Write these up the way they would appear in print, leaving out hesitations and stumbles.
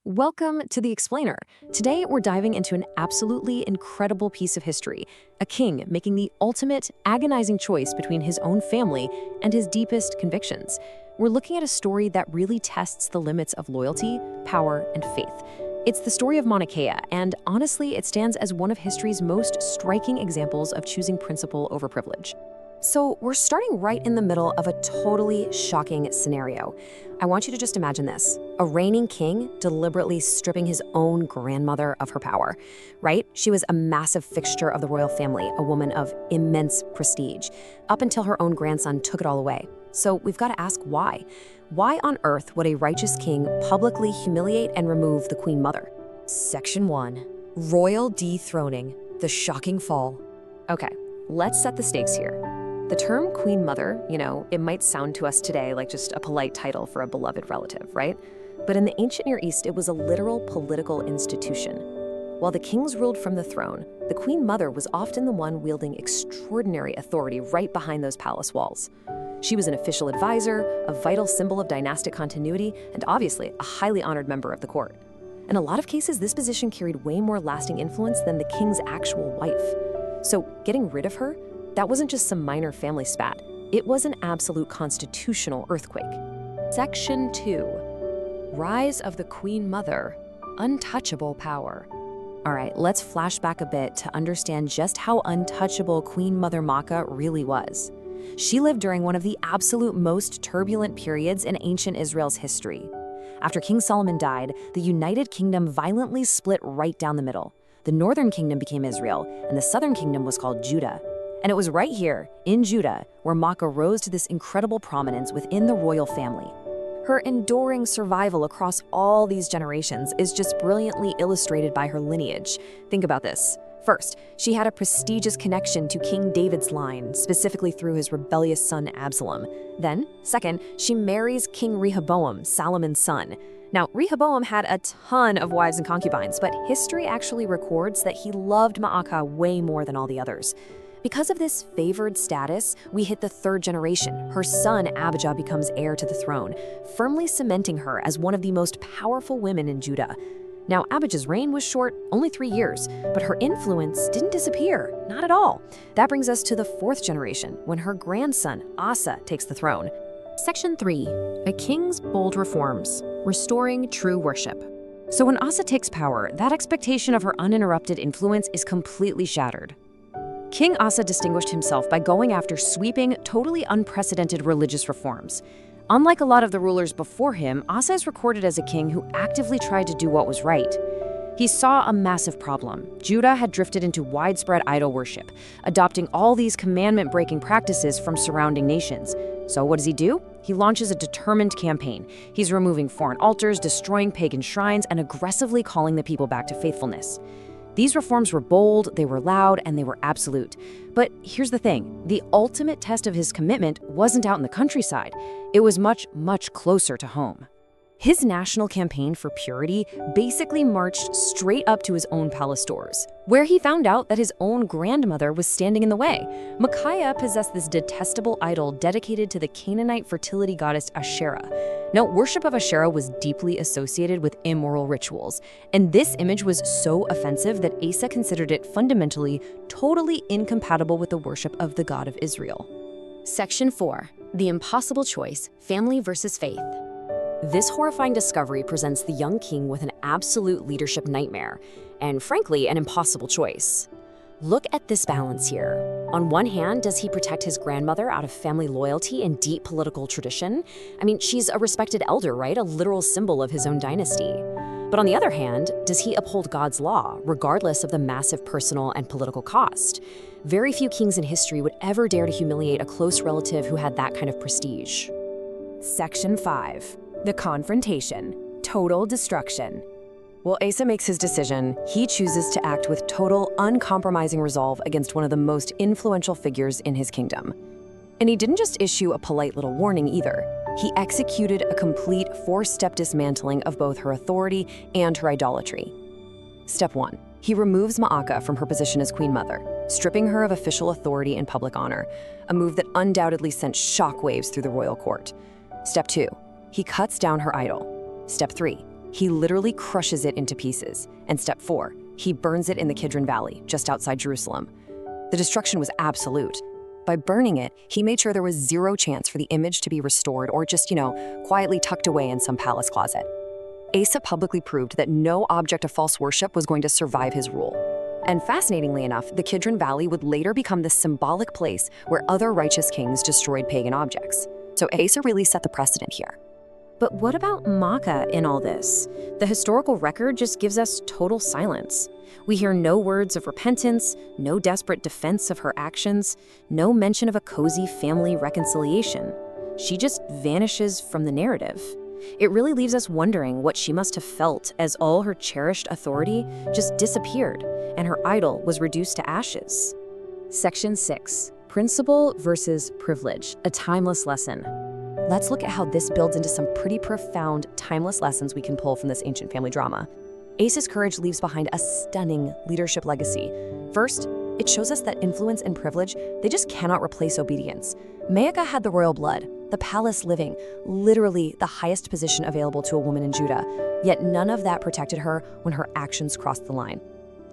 Welcome to The Explainer. Today, we're diving into an absolutely incredible piece of history, a king making the ultimate, agonizing choice between his own family and his deepest convictions. We're looking at a story that really tests the limits of loyalty, power, and faith. It's the story of Maacah, and honestly, it stands as one of history's most striking examples of choosing principle over privilege. So we're starting right in the middle of a totally shocking scenario. I want you to just imagine this: a reigning king deliberately stripping his own grandmother of her power, right? She was a massive fixture of the royal family, a woman of immense prestige, up until her own grandson took it all away. So we've got to ask why. Why on earth would a righteous king publicly humiliate and remove the queen mother? Section 1. Royal dethroning, the shocking fall. Okay, let's set the stakes here. The term Queen Mother, it might sound to us today like just a polite title for a beloved relative, right? But in the ancient Near East, it was a literal political institution. While the kings ruled from the throne, the Queen Mother was often the one wielding extraordinary authority right behind those palace walls. She was an official advisor, a vital symbol of dynastic continuity, and obviously a highly honored member of the court. In a lot of cases, this position carried way more lasting influence than the king's actual wife. So getting rid of her, that wasn't just some minor family spat. It was an absolute constitutional earthquake. Section 2. Rise of the Queen Mother, untouchable power. All right, let's flash back a bit to understand just how untouchable Queen Mother Maacah really was. She lived during one of the absolute most turbulent periods in ancient Israel's history. After King Solomon died, the United Kingdom violently split right down the middle. The northern kingdom became Israel, and the southern kingdom was called Judah. And it was right here, in Judah, where Maacah rose to this incredible prominence within the royal family. Her enduring survival across all these generations is just brilliantly illustrated by her lineage. Think about this. First, she had a prestigious connection to King David's line, specifically through his rebellious son Absalom. Then, second, she marries King Rehoboam, Solomon's son. Now, Rehoboam had a ton of wives and concubines, but history actually records that he loved Maacah way more than all the others. Because of this favored status, we hit the third generation. Her son, Abijah, becomes heir to the throne, firmly cementing her as one of the most powerful women in Judah. Now, Abijah's reign was short, only 3 years, but her influence didn't disappear, not at all. That brings us to the fourth generation, when her grandson, Asa, takes the throne. Section 3. A king's bold reforms, restoring true worship. So when Asa takes power, that expectation of her uninterrupted influence is completely shattered. King Asa distinguished himself by going after sweeping, totally unprecedented religious reforms. Unlike a lot of the rulers before him, Asa is recorded as a king who actively tried to do what was right. He saw a massive problem. Judah had drifted into widespread idol worship, adopting all these commandment-breaking practices from surrounding nations. So what does he do? He launches a determined campaign. He's removing foreign altars, destroying pagan shrines, and aggressively calling the people back to faithfulness. These reforms were bold, they were loud, and they were absolute. But here's the thing, the ultimate test of his commitment wasn't out in the countryside. It was much, much closer to home. His national campaign for purity basically marched straight up to his own palace doors, where he found out that his own grandmother was standing in the way. Maacah possessed this detestable idol dedicated to the Canaanite fertility goddess Asherah. Now, worship of Asherah was deeply associated with immoral rituals, and this image was so offensive that Asa considered it fundamentally, totally incompatible with the worship of the God of Israel. Section 4. The impossible choice, family versus faith. This horrifying discovery presents the young king with an absolute leadership nightmare, and frankly, an impossible choice. Look at this balance here. On one hand, does he protect his grandmother out of family loyalty and deep political tradition? I mean, she's a respected elder, right? A literal symbol of his own dynasty. But on the other hand, does he uphold God's law, regardless of the massive personal and political cost? Very few kings in history would ever dare to humiliate a close relative who had that kind of prestige. Section 5. The confrontation, total destruction. While Asa makes his decision, he chooses to act with total, uncompromising resolve against one of the most influential figures in his kingdom. And he didn't just issue a polite little warning either. He executed a complete 4-step dismantling of both her authority and her idolatry. Step 1. He removes Maacah from her position as Queen Mother, stripping her of official authority and public honor, a move that undoubtedly sent shockwaves through the royal court. Step 2. He cuts down her idol. Step 3. He literally crushes it into pieces. And step 4, he burns it in the Kidron Valley, just outside Jerusalem. The destruction was absolute. By burning it, he made sure there was zero chance for the image to be restored or just, quietly tucked away in some palace closet. Asa publicly proved that no object of false worship was going to survive his rule. And fascinatingly enough, the Kidron Valley would later become the symbolic place where other righteous kings destroyed pagan objects. So Asa really set the precedent here. But what about Maacah in all this? The historical record just gives us total silence. We hear no words of repentance, no desperate defense of her actions, no mention of a cozy family reconciliation. She just vanishes from the narrative. It really leaves us wondering what she must have felt as all her cherished authority just disappeared and her idol was reduced to ashes. Section 6, Principle versus Privilege, a timeless lesson. Let's look at how this builds into some pretty profound, timeless lessons we can pull from this ancient family drama. Asa's courage leaves behind a stunning leadership legacy. First, it shows us that influence and privilege, they just cannot replace obedience. Maacah had the royal blood, the palace living, literally the highest position available to a woman in Judah, yet none of that protected her when her actions crossed the line.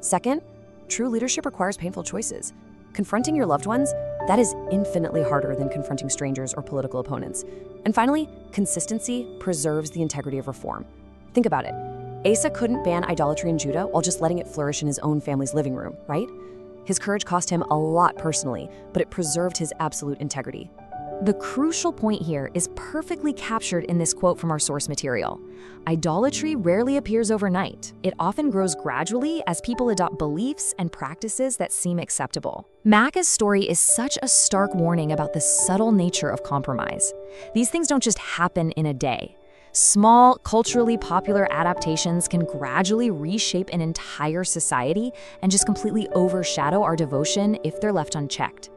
Second, true leadership requires painful choices. Confronting your loved ones, that is infinitely harder than confronting strangers or political opponents. And finally, consistency preserves the integrity of reform. Think about it. Asa couldn't ban idolatry in Judah while just letting it flourish in his own family's living room, right? His courage cost him a lot personally, but it preserved his absolute integrity. The crucial point here is perfectly captured in this quote from our source material. Idolatry rarely appears overnight. It often grows gradually as people adopt beliefs and practices that seem acceptable. Maacah's story is such a stark warning about the subtle nature of compromise. These things don't just happen in a day. Small, culturally popular adaptations can gradually reshape an entire society and just completely overshadow our devotion if they're left unchecked.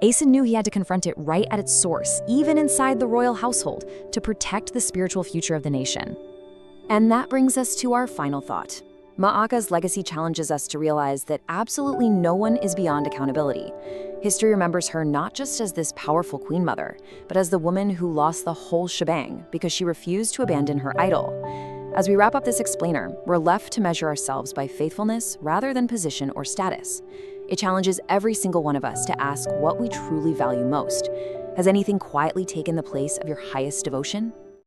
Asa knew he had to confront it right at its source, even inside the royal household, to protect the spiritual future of the nation. And that brings us to our final thought. Maacah's legacy challenges us to realize that absolutely no one is beyond accountability. History remembers her not just as this powerful queen mother, but as the woman who lost the whole shebang because she refused to abandon her idol. As we wrap up this explainer, we're left to measure ourselves by faithfulness rather than position or status. It challenges every single one of us to ask what we truly value most. Has anything quietly taken the place of your highest devotion?